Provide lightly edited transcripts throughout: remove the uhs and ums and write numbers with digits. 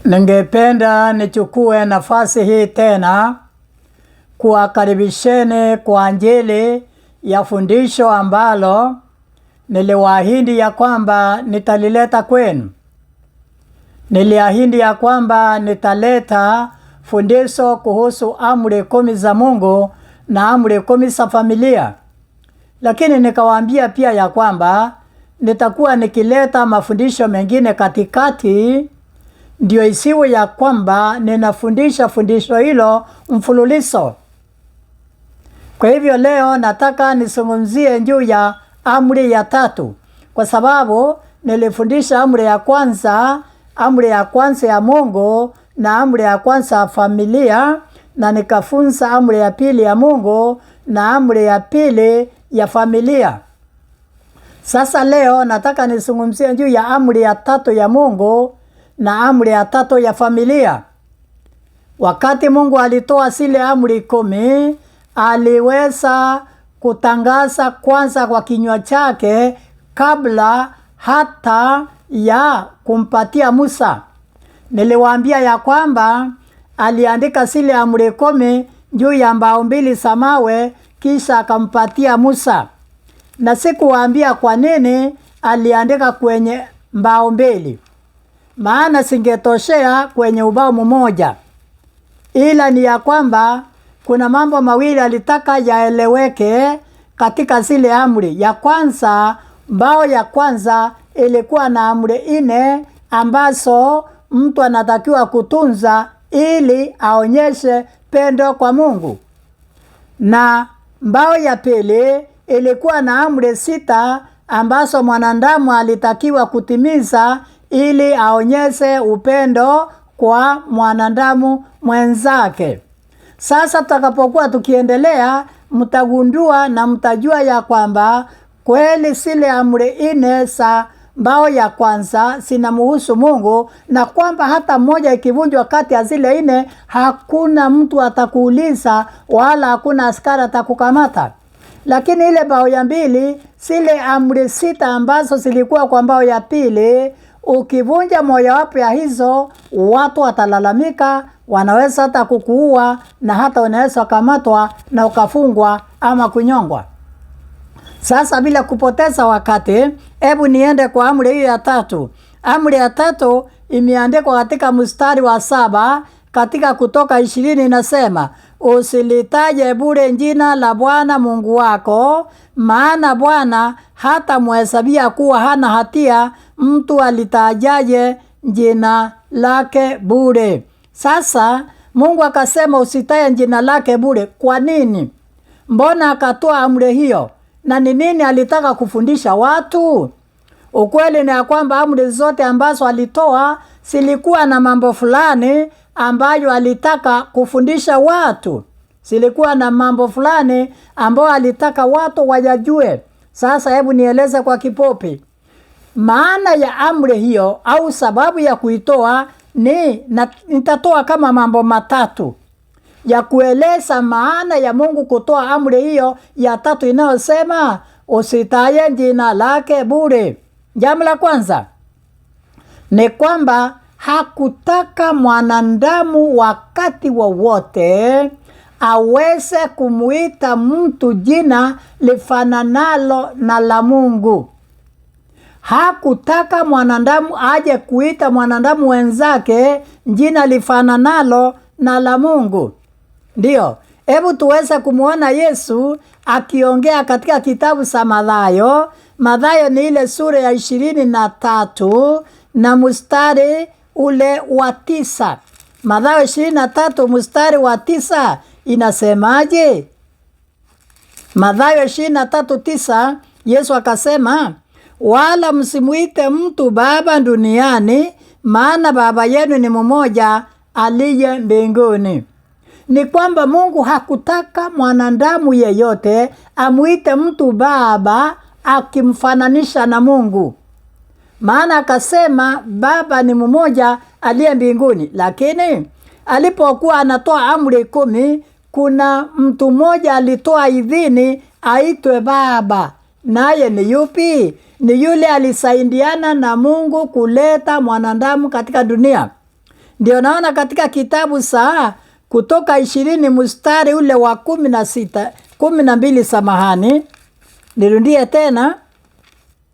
Ningependa nichukue nafasi hii tena kuwakaribisheni kwa ajili ya fundisho ambalo niliwaahidi ya kwamba nitalileta kwenu. Niliahidi ya kwamba nitaleta fundisho kuhusu amri 10 za Mungu na amri 10 za familia. Lakini nikawaambia pia ya kwamba nitakuwa nikileta mafundisho mengine katikati, ndio isiwe ya kwamba ninafundisha fundisho hilo mfululizo. Kwa hivyo leo nataka nisungumzie juu ya amri ya 3, kwa sababu nilifundisha amri ya kwanza ya Mungu na amri ya kwanza ya familia, na nikafunza amri ya pili ya Mungu na amri ya pili ya familia. Sasa leo nataka nisungumzie juu ya amri ya 3 ya Mungu na amri ya 3 ya familia. Wakati Mungu alitoa zile amri 10, aliweza kutangaza kwanza kwa kinywa chake kabla hata ya kumpatia Musa. Niliwaambia ya kwamba aliandika zile amri 10 juu ya mbao 2 za mawe, kisha akampatia Musa. Na sikuwaambia kwa nini aliandika kwenye mbao 2, maana singetoshea kwenye ubao mmoja. Ila ni ya kwamba kuna mambo mawili alitaka yaeleweke katika zile amri. Ya kwanza, mbao ya kwanza ilikuwa na amri 4 ambazo mtu anatakiwa kutunza ili aonyeshe pendo kwa Mungu. Na mbao ya pili ilikuwa na amri 6 ambazo mwanadamu alitakiwa kutimiza ili aonyeshe upendo kwa mwanadamu mwenzake. Sasa tutakapokuwa tukiendelea, mtagundua na mtajua ya kwamba kweli zile amri 4 za mbao ya kwanza zinamuhusu Mungu, na kwamba hata moja ikivunjwa kati ya zile 4 hakuna mtu atakuuliza wala hakuna askari atakukamata. Lakini ile mbao ya 2, zile amri 6 ambazo zilikuwa kwa mbao ya pili, ukivunja mojawapo ya hizo, watu watalalamika, wanaweza hata kukuua, na hata unaweza kamatwa na ukafungwa ama kunyongwa. Sasa bila kupoteza wakati, hebu niende kwa amri hiyo ya 3. Amri ya 3 imeandikwa katika mstari wa 7 katika Kutoka 20, inasema, usilitaje bure jina la Bwana Mungu wako, maana Bwana hata muhesabia kuwa hana hatia mtu alitajaje jina lake bure. Sasa Mungu akasema usitaje jina lake bure. Kwa nini? Mbona akatoa amri hiyo? Na ni nini alitaka kufundisha watu? Ukweli ni ya kwamba amri zote ambazo alitoa zilikuwa na mambo fulani ambayo alitaka kufundisha watu. Zilikuwa na mambo fulani ambayo alitaka watu wayajue. Sasa hebu nieleze kwa kifupi. Maana ya amri hiyo au sababu ya kuitoa nitatoa kama mambo 3 ya kueleza maana ya Mungu kutoa amri hiyo ya 3 inayosema usitaje jina lake bure. Jambo la kwanza ni kwamba hakutaka mwanadamu wakati wowote aweze kumuita mtu jina lifananalo na la Mungu. Hakutaka mwanadamu aje kuita mwanadamu wenzake jina lifananalo na la Mungu. Ndio, hebu tuweze kumuona Yesu akiongea katika kitabu cha Mathayo. Mathayo ni ile sura ya 23 na mstari ule wa 9. Mathayo 23 mstari wa 9 inasemaje? Mathayo 23:9, Yesu akasema, wala msimuite mtu baba duniani, maana baba yenu ni mmoja aliye mbinguni. Ni kwamba Mungu hakutaka mwanadamu yeyote amuite mtu baba akimfananisha na Mungu. Maana akasema baba ni mmoja aliye mbinguni. Lakini alipokuwa anatoa amri 10, kuna mtu mmoja alitoa idhini aitwe baba. naye ni yupi? Ni yule alisaidiana na Mungu kuleta mwanadamu katika dunia. Ndio naona katika kitabu saa Kutoka 20 mstari ule wa 12 samahani. Nirudie tena.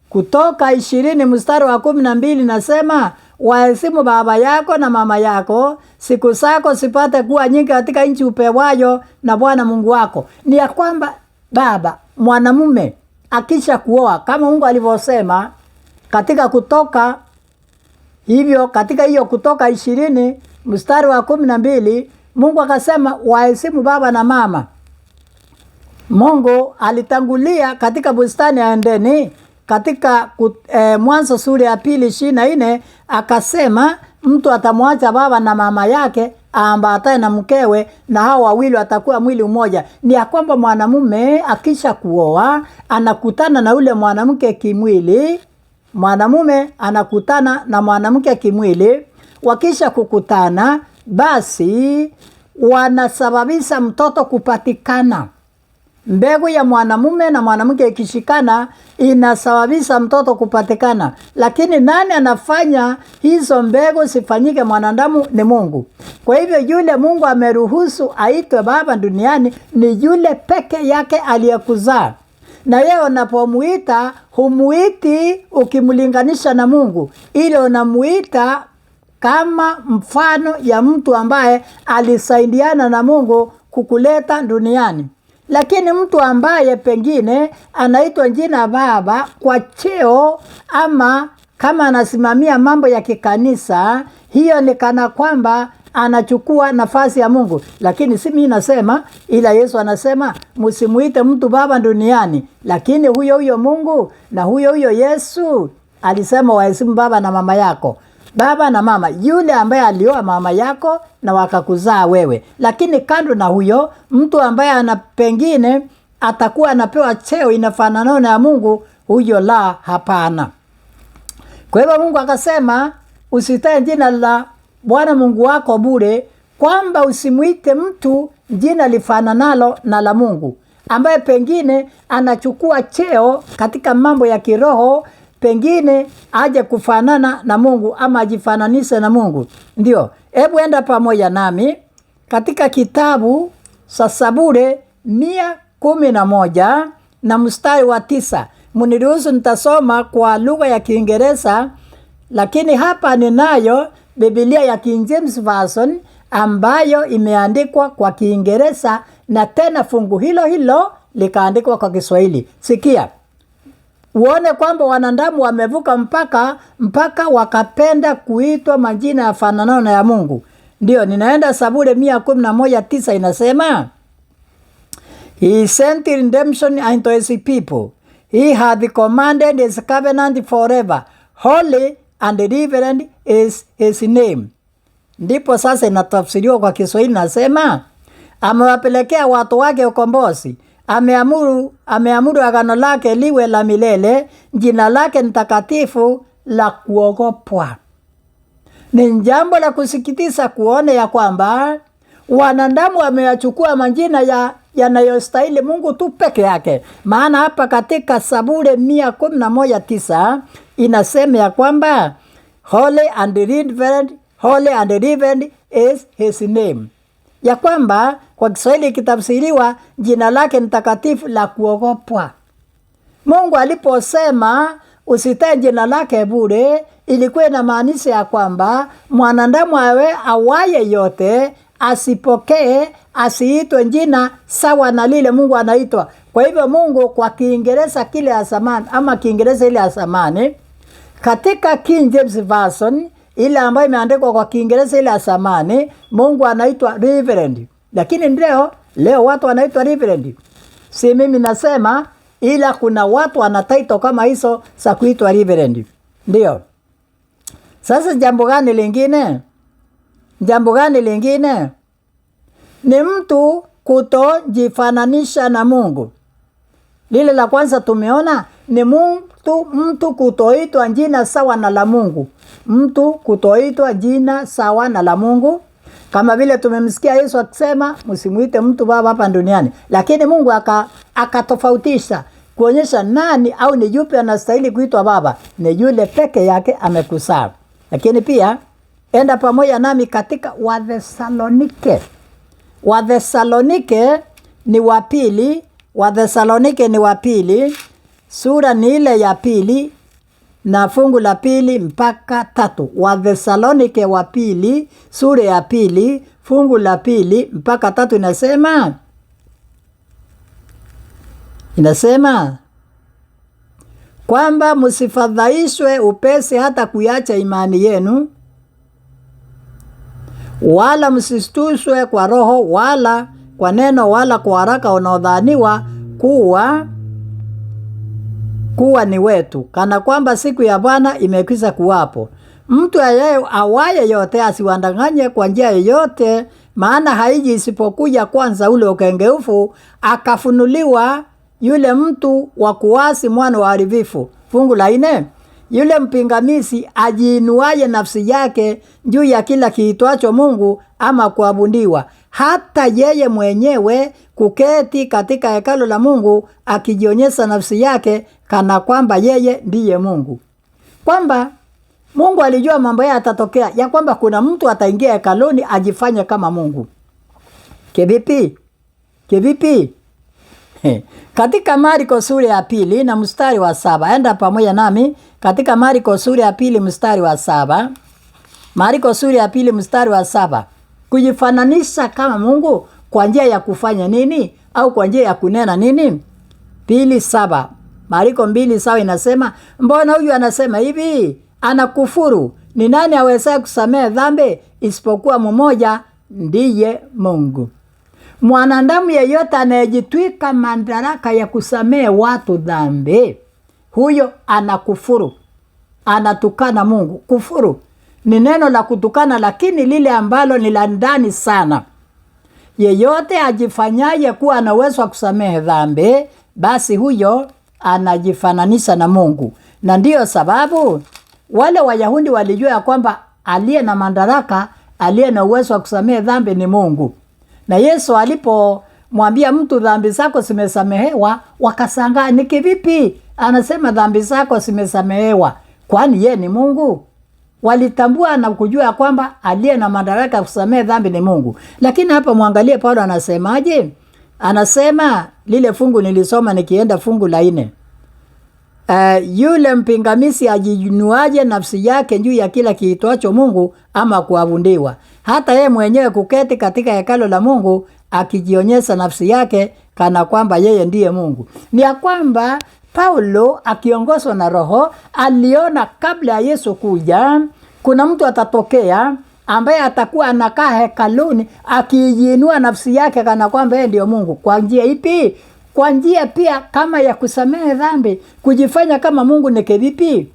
Kutoka 20 mstari wa 12 nasema, waheshimu baba yako na mama yako, siku zako sipate kuwa nyingi katika nchi upewayo na Bwana Mungu wako. Ni ya kwamba baba, mwanamume akisha kuoa kama Mungu alivyosema katika Kutoka, hivyo katika hiyo Kutoka 20 mstari wa 12 Mungu akasema waheshimu baba na mama. Mungu alitangulia katika bustani ya Edeni katika Mwanzo sura ya 2:24 akasema mtu atamwacha baba na mama yake aambatane na mkewe na hao wawili watakuwa mwili mmoja. Ni ya kwamba mwanamume akisha kuoa anakutana na ule mwanamke kimwili, mwanamume anakutana na mwanamke kimwili. Wakisha kukutana basi wanasababisha mtoto kupatikana. Mbegu ya mwanamume na mwanamke ikishikana inasababisha mtoto kupatikana. Lakini nani anafanya hizo mbegu sifanyike mwanadamu? Ni Mungu. Kwa hivyo yule Mungu ameruhusu aitwe baba duniani ni yule peke yake aliyekuzaa. Na yeye unapomuita humuiti ukimlinganisha na Mungu, ili unamuita kama mfano ya mtu ambaye alisaidiana na Mungu kukuleta duniani. Lakini mtu ambaye pengine anaitwa jina baba kwa cheo ama kama anasimamia mambo ya kikanisa, hiyo ni kana kwamba anachukua nafasi ya Mungu. Lakini si mimi nasema, ila Yesu anasema msimuite mtu baba duniani. Lakini huyo Mungu na huyo Yesu alisema waheshimu baba na mama yako. Baba na mama, yule ambaye alioa mama yako na wakakuzaa wewe. Lakini kando na huyo, mtu ambaye pengine atakuwa anapewa cheo inafanana na Mungu, huyo la hapana. Kwa hivyo Mungu akasema usitaje jina la Bwana Mungu wako bure, kwamba usimuite mtu jina lifananalo na la Mungu, ambaye pengine anachukua cheo katika mambo ya kiroho, pengine aje kufanana na Mungu ama ajifananishe na Mungu. Ndio, hebu enda pamoja nami katika kitabu cha Zaburi 111 na mstari wa 9. Mniruhusu nitasoma kwa lugha ya Kiingereza, lakini hapa ninayo Biblia ya King James Version ambayo imeandikwa kwa Kiingereza na tena fungu hilo likaandikwa kwa Kiswahili. Sikia. Uone kwamba wanadamu wamevuka mpaka wakapenda kuitwa majina ya fananano na ya Mungu. Ndio, ninaenda Zaburi 111:9 inasema, He sent redemption unto his people. He hath commanded his covenant forever. Holy and reverend is his name. Ndipo sasa inatafsiriwa kwa Kiswahili nasema, amewapelekea watu wake ukombozi. Ameamuru agano lake liwe la milele, jina lake ni takatifu la kuogopwa. Ni jambo la kusikitisha kuona ya kwamba wanadamu wameyachukua majina yanayostahili Mungu tu peke yake. Maana hapa katika Zaburi 111:9 inasema ya kwamba holy and reverend is his name. Ya kwamba kwa Kiswahili kitafsiriwa jina lake ni takatifu la kuogopwa. Mungu aliposema usitaje jina lake bure, ilikuwa inamaanisha ya kwamba mwanadamu awaye yote asipokee, asiitwe jina sawa na lile Mungu anaitwa. Kwa hivyo Mungu kwa Kiingereza kile ya zamani ama Kiingereza ile ya zamani katika King James Version ile ambayo imeandikwa kwa Kiingereza ile ya zamani, Mungu anaitwa reverend. Lakini leo watu wanaitwa reverend. Si mimi nasema, ila kuna watu wana title kama hizo za kuitwa reverend. Ndio. Sasa jambo gani lingine? Ni mtu kutojifananisha na Mungu. Lile la kwanza tumeona ni mtu kutoitwa jina sawa na la Mungu. Mtu kutoitwa jina sawa na la Mungu. Kama vile tumemsikia Yesu akisema msimuite mtu baba hapa duniani. Lakini Mungu akatofautisha kuonyesha nani au ni yupi anastahili kuitwa baba. Ni yule peke yake amekuzaa. Lakini pia enda pamoja nami katika Wathesalonike. Wathesalonike ni wa pili. Wathesalonike ni wa pili. Sura ni ile ya pili na fungu la 2 mpaka 3. Wathesalonike wa pili, sura ya pili, fungu la 2 mpaka 3 inasema kwamba msifadhaishwe upesi hata kuiacha imani yenu, wala msistushwe kwa roho, wala kwa neno, wala kwa haraka unaodhaniwa kuwa ni wetu, kana kwamba siku ya Bwana imekwisha kuwapo. Mtu awaye yote asiwadanganye kwa njia yoyote, maana haiji isipokuja kwanza ule ukengeufu, akafunuliwa yule mtu wa kuasi, mwana wa uharibifu. Fungu la 4, yule mpingamizi ajiinuaye nafsi yake juu ya kila kiitwacho Mungu ama kuabudiwa, hata yeye mwenyewe kuketi katika hekalu la Mungu akijionyesha nafsi yake kana kwamba yeye ndiye Mungu. Kwamba Mungu alijua mambo haya yatatokea, ya kwamba kuna mtu ataingia hekaluni ajifanye kama Mungu. Kivipi? Katika Marko sura ya 2 na mstari wa 7. Enda pamoja nami katika Marko sura ya 2 mstari wa 7. Marko sura ya 2 mstari wa 7. Kujifananisha kama Mungu kwa njia ya kufanya nini au kwa njia ya kunena nini? 2:7. Marko 2:7 inasema, mbona huyu anasema hivi? Anakufuru. Ni nani awezaye kusamehe dhambi isipokuwa mmoja, ndiye Mungu. Mwanadamu yeyote anayejitwika madaraka ya kusamehe watu dhambi, huyo anakufuru. Anatukana Mungu. Kufuru ni neno la kutukana, lakini lile ambalo ni la ndani sana. Yeyote ajifanyaye kuwa ana uwezo wa kusamehe dhambi, basi huyo anajifananisha na Mungu. Na ndiyo sababu wale Wayahudi walijua ya kwamba aliye na madaraka, aliye na uwezo wa kusamehe dhambi ni Mungu. Na Yesu alipomwambia mtu dhambi zako zimesamehewa, wakashangaa, ni kivipi anasema dhambi zako zimesamehewa? Kwani yeye ni Mungu? Walitambua na kujua kwamba aliye na madaraka ya kusamehe dhambi ni Mungu. Lakini hapa muangalie Paulo anasemaje? Anasema lile fungu nilisoma nikienda fungu la 4. Yule mpingamizi ajinuaje nafsi yake juu ya kila kiitwacho Mungu ama kuabudiwa, hata yeye mwenyewe kuketi katika hekalu la Mungu akijionyesha nafsi yake kana kwamba yeye ndiye Mungu. Ni ya kwamba Paulo akiongozwa na Roho aliona kabla ya Yesu kuja kuna mtu atatokea ambaye atakuwa anakaa hekaluni akijiinua nafsi yake kana kwamba yeye ndiye Mungu. Kwa njia ipi? Kwa njia pia kama ya kusamehe dhambi, kujifanya kama Mungu. Ni kivipi?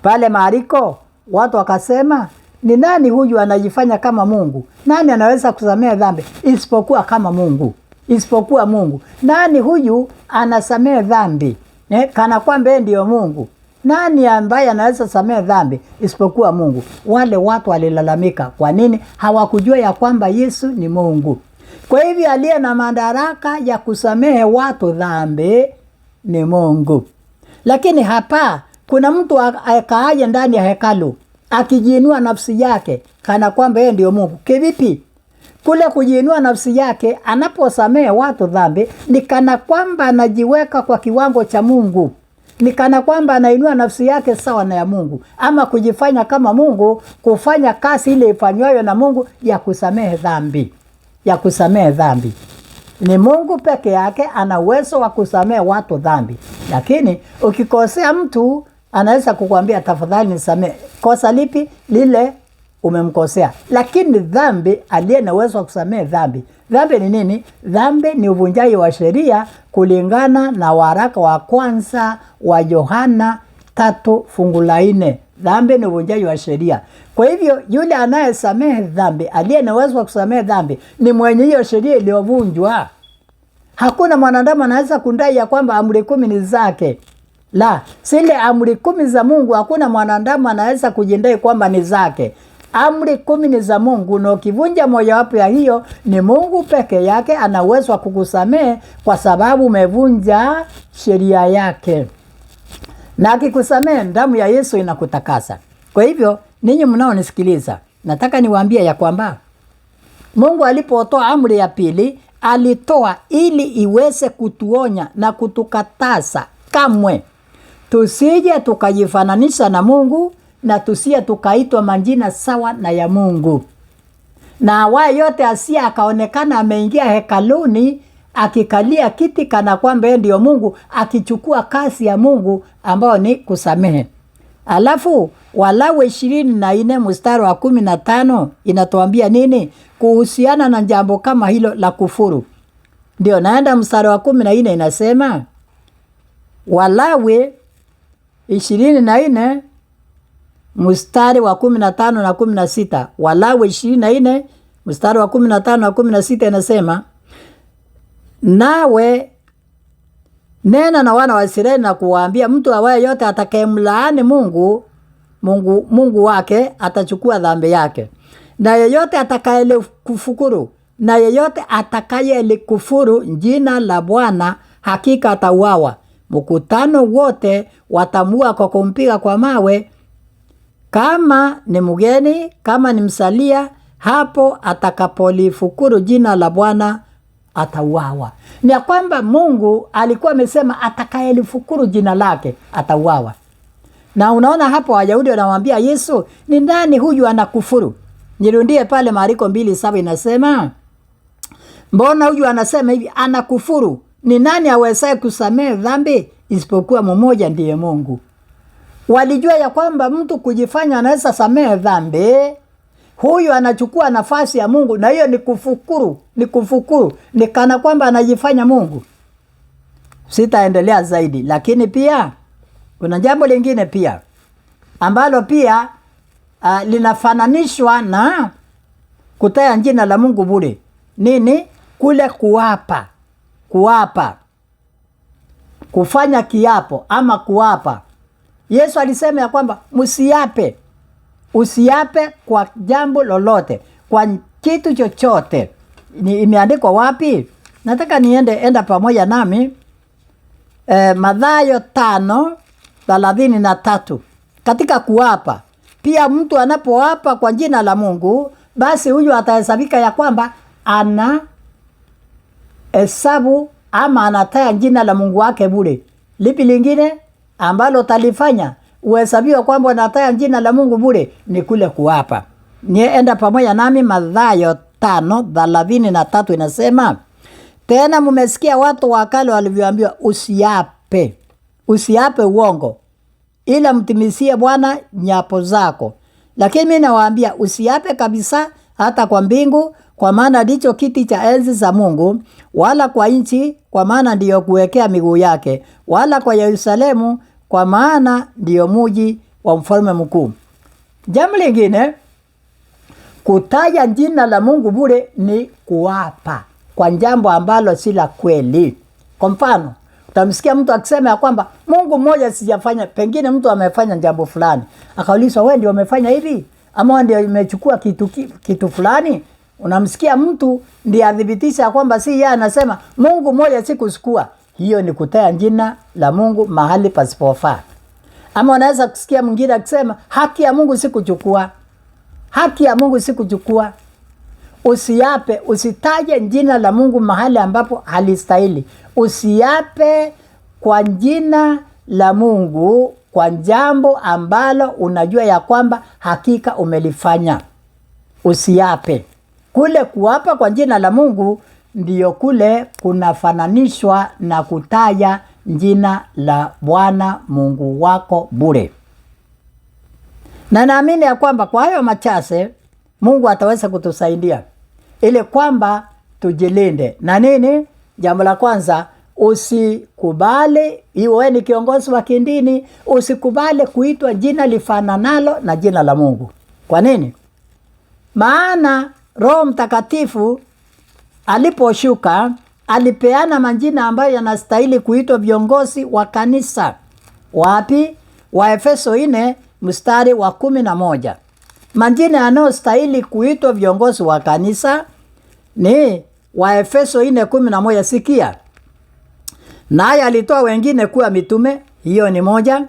Pale Mariko watu wakasema, ni nani huyu anajifanya kama Mungu? Nani anaweza kusamehe dhambi isipokuwa kama Mungu? Isipokuwa Mungu. Nani huyu anasamehe dhambi kana kwamba yeye ndio Mungu? Nani ambaye anaweza samehe dhambi isipokuwa Mungu? Wale watu walilalamika. Kwa nini? Hawakujua ya kwamba Yesu ni Mungu. Kwa hivyo aliye na madaraka ya kusamehe watu dhambi ni Mungu. Lakini hapa kuna mtu akaaje ndani ya hekalu akijiinua nafsi yake kana kwamba yeye ndio Mungu. Kivipi? Kule kujiinua nafsi yake anaposamehe watu dhambi ni kana kwamba anajiweka kwa kiwango cha Mungu. Ni kana kwamba anainua nafsi yake sawa na ya Mungu, ama kujifanya kama Mungu, kufanya kazi ile ifanywayo na Mungu ya kusamehe dhambi. Ya kusamehe dhambi. Ni Mungu peke yake ana uwezo wa kusamehe watu dhambi. Lakini ukikosea mtu anaweza kukuambia tafadhali nisamehe. Kosa lipi? Lile umemkosea. Lakini dhambi, aliye na uwezo wa kusamehe dhambi. Dhambi ni nini? Dhambi ni uvunjaji wa sheria kulingana na waraka wa kwanza wa Yohana 3 fungu la 4. Dhambi ni uvunjaji wa sheria. Kwa hivyo yule anayesamehe dhambi, aliye na uwezo wa kusamehe dhambi, ni mwenye hiyo sheria iliyovunjwa. Hakuna mwanadamu anaweza kudai ya kwamba amri 10 ni zake. La, zile amri 10 za Mungu hakuna mwanadamu anaweza kujidai kwamba ni zake. amri 10 ni za Mungu, na ukivunja mojawapo ya hiyo, ni Mungu peke yake ana uwezo wa kukusamehe kwa sababu umevunja sheria yake. Na akikusamehe, damu ya Yesu inakutakasa. Kwa hivyo, ninyi mnaonisikiliza, nataka niwaambie ya kwamba Mungu alipotoa amri ya pili, alitoa ili iweze kutuonya na kutukataza kamwe tusije tukajifananisha na Mungu, na tusije tukaitwa majina sawa na ya Mungu. Na awaye yote asiye akaonekana ameingia hekaluni akikalia kiti kana kwamba yeye ndio Mungu, akichukua kazi ya Mungu ambao ni kusamehe. Alafu Walawi 24 mstari wa 15 inatuambia nini kuhusiana na jambo kama hilo la kufuru? Ndio naenda mstari wa 14 inasema, Walawi 24 mstari wa 15 na 16. Walawi 24 mstari wa 15 na 16 inasema, nawe nena na wana wa Israeli na kuwaambia, mtu awaye yote atakayemlaani Mungu wake atachukua dhambi yake, na yeyote atakayekufuru, na yeyote atakayekufuru jina la Bwana hakika atauawa. Mkutano wote watamua kwa kumpiga kwa mawe, kama ni mgeni, kama ni msalia, hapo atakapolifukuru jina la Bwana atauawa. Ni kwamba Mungu alikuwa amesema atakayelifukuru jina lake atauawa. Na unaona hapo Wayahudi wanamwambia Yesu, ni nani huyu anakufuru? Nirudie pale Marko 2:7 inasema, mbona huyu anasema hivi anakufuru? Ni nani awezaye kusamehe dhambi isipokuwa mmoja, ndiye Mungu. Walijua ya kwamba mtu kujifanya anaweza samehe dhambi, huyu anachukua nafasi ya Mungu, na hiyo ni kufukuru, ni kana kwamba anajifanya Mungu. Sitaendelea zaidi, lakini pia kuna jambo lingine pia ambalo pia linafananishwa na kutaya jina la Mungu bure. Nini? Kule kuapa, kufanya kiapo ama kuapa. Yesu alisema ya kwamba usiape kwa jambo lolote, kwa kitu chochote. Imeandikwa wapi? Nataka enda pamoja nami Mathayo 5:33. Katika kuapa pia, mtu anapoapa kwa jina la Mungu, basi huyu atahesabika ya kwamba ana hesabu ama anataya jina la Mungu wake bure. Lipi lingine ambalo talifanya uhesabiwa kwamba unataya jina la Mungu bure? Ni kule kuapa. Enda pamoja nami Mathayo 5:33 inasema, tena mmesikia watu wa kale walivyoambiwa, usiape uongo, ila mtimizie Bwana nyapo zako. Lakini mimi nawaambia, usiape kabisa, hata kwa mbingu, kwa maana ndicho kiti cha enzi za Mungu, wala kwa nchi, kwa maana ndiyo kuwekea miguu yake, wala kwa Yerusalemu, kwa maana ndiyo mji wa mfalme mkuu. Jambo lingine, kutaja jina la Mungu bure ni kuapa kwa jambo ambalo si la kweli. Kwa mfano, utamsikia mtu akisema ya kwamba Mungu mmoja sijafanya, pengine mtu amefanya jambo fulani. Akaulizwa, wewe ndio umefanya hivi? Ama ndio umechukua kitu fulani? Unamsikia mtu ndiye adhibitisha kwamba si yeye, anasema Mungu mmoja sikuchukua. Hiyo ni kutaya jina la Mungu mahali pasipofaa. Ama unaweza kusikia mwingine akisema haki ya Mungu sikuchukua. Usiape, usitaje jina la Mungu mahali ambapo halistahili. Usiape kwa jina la Mungu kwa jambo ambalo unajua ya kwamba hakika umelifanya. Usiape. Kule kuapa kwa jina la Mungu ndiyo kule kunafananishwa na kutaja jina la Bwana Mungu wako bure. Na naamini ya kwamba kwa hayo machache Mungu ataweza kutusaidia ili kwamba tujilinde. Na nini? Jambo la kwanza, usikubali, iwe ni kiongozi wa kidini, usikubali kuitwa jina lifananalo na jina la Mungu. Kwa nini? Maana Roho Mtakatifu aliposhuka alipeana majina ambayo yanastahili kuitwa viongozi wa kanisa. Wapi? Waefeso 4 mstari wa 11. Majina yanayostahili kuitwa viongozi wa kanisa ni Waefeso 4:11. Sikia. Naye alitoa wengine kuwa mitume, hiyo ni moja,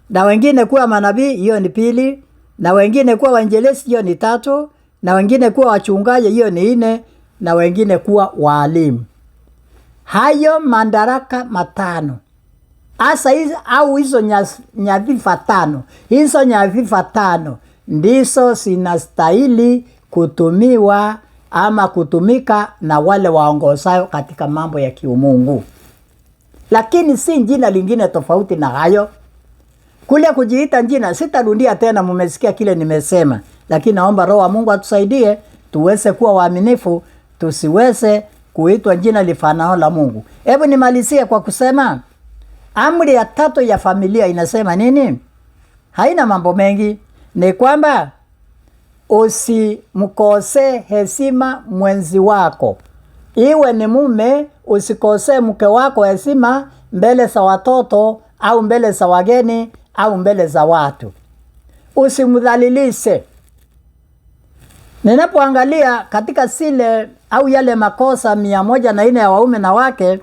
na wengine kuwa manabii, hiyo ni pili, na wengine kuwa wainjilisti, hiyo ni tatu, na wengine kuwa wachungaji, hiyo ni 4, na wengine kuwa walimu. Hayo madaraka matano. Asa hizo nyadhifa tano. Hizo nyadhifa tano ndizo zinastahili kutumiwa ama kutumika na wale waongozayo katika mambo ya kiumungu. Lakini si jina lingine tofauti na hayo. Kule kujiita jina, sitarudia tena, mumesikia kile nimesema. Lakini naomba Roho wa Mungu atusaidie tuweze kuwa waaminifu, tusiweze kuitwa jina lifanao la Mungu. Hebu nimalizie kwa kusema amri ya 3 ya familia inasema nini? Haina mambo mengi. Ni kwamba usimkosee heshima mwenzi wako. Iwe ni mume, usikosee mke wako heshima mbele za watoto au mbele za wageni au mbele za watu. Usimdhalilishe. Ninapoangalia katika zile au yale makosa 104 ya waume na wake,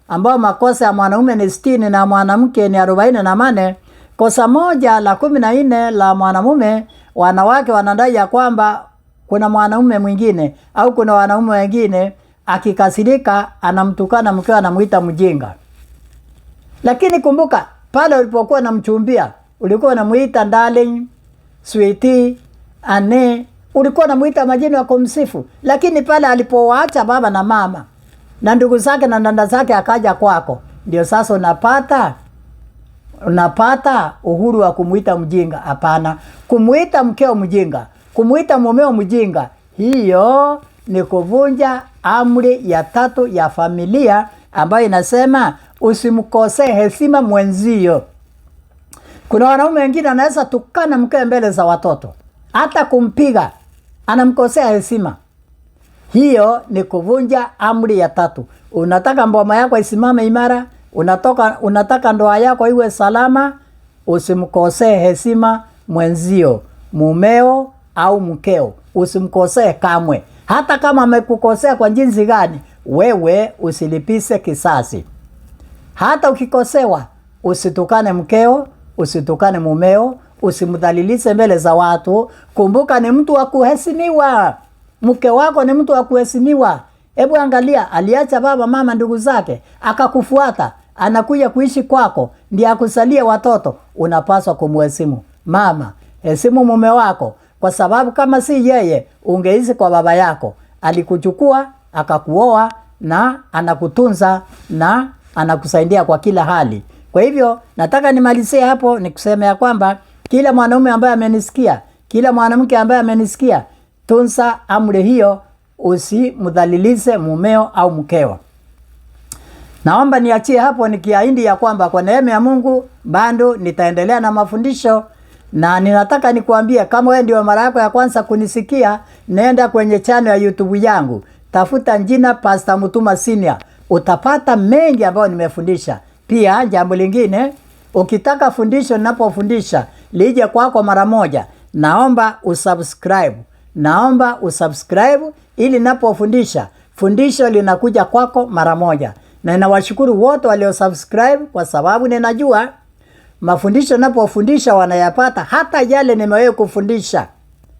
ambao makosa ya mwanaume ni 60 na mwanamke ni 48, kosa moja la 14 la mwanamume, wanawake wanadai ya kwamba kuna mwanaume mwingine au kuna wanaume wengine akikasirika anamtukana mkewe, anamuita mjinga. Lakini kumbuka pale ulipokuwa unamchumbia, ulikuwa unamuita darling, sweetie, ane, ulikuwa unamuita majina ya kumsifu. Lakini pale alipowaacha baba na mama na ndugu zake na dada zake akaja kwako, ndio sasa unapata uhuru wa kumuita mjinga. Hapana, kumuita mkeo mjinga, kumuita mumeo mjinga, hiyo ni kuvunja amri ya 3 ya familia ambayo inasema usimkosee heshima mwenzio. Kuna wanaume wengine anaweza tukana mkewe mbele za watoto, hata kumpiga, anamkosea heshima. Hiyo ni kuvunja amri ya 3. Unataka mboma yako isimame imara, unataka ndoa yako iwe salama, usimkosee heshima mwenzio, mumeo au mkeo. Usimkosee kamwe. Hata kama amekukosea kwa jinsi gani, wewe usilipise kisasi. Hata ukikosewa, usitukane mkeo, usitukane mumeo, usimdhalilishe mbele za watu. Kumbuka ni mtu wa kuheshimiwa. Mke wako ni mtu wa kuheshimiwa. Hebu angalia, aliacha baba, mama, ndugu zake, akakufuata, anakuja kuishi kwako, ndiye akusalie watoto. Unapaswa kumheshimu. Mama, heshimu mume wako, kwa sababu kama si yeye ungeishi kwa baba yako. Alikuchukua, akakuoa na anakutunza na anakusaidia kwa kila hali. Kwa hivyo nataka nimalizie hapo nikuseme ya kwamba kila mwanaume ambaye amenisikia, kila mwanamke ambaye amenisikia, tunza amri hiyo, usimdhalilishe mumeo au mkeo. Naomba niachie hapo nikiahidi ya kwamba kwa neema ya Mungu bado nitaendelea na mafundisho, na ninataka nikuambie kama wewe ndio mara yako ya kwanza kunisikia, nenda kwenye channel ya YouTube yangu, tafuta jina Pastor Mutuma Senior, utapata mengi ambayo nimefundisha. Pia jambo lingine, ukitaka fundisho ninapofundisha lije kwako mara moja, naomba usubscribe ili ninapofundisha fundisho linakuja kwako mara moja. Na ninawashukuru wote walio subscribe, kwa sababu ninajua mafundisho ninapofundisha wanayapata, hata yale nimewahi kufundisha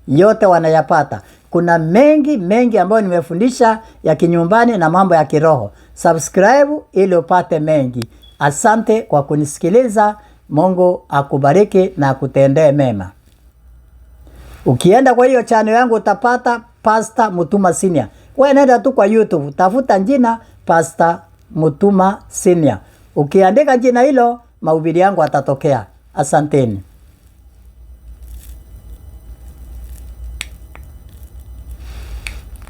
yote wanayapata. Kuna mengi ambayo nimefundisha ya kinyumbani na mambo ya kiroho. Subscribe ili upate mengi. Asante kwa kunisikiliza. Mungu akubariki na akutendee mema. Ukienda kwa hiyo channel yangu utapata Pastor Mutuma Senior. Wewe nenda tu kwa YouTube, tafuta jina Pastor Mutuma Senior. Ukiandika jina hilo, mahubiri yangu atatokea. Asanteni.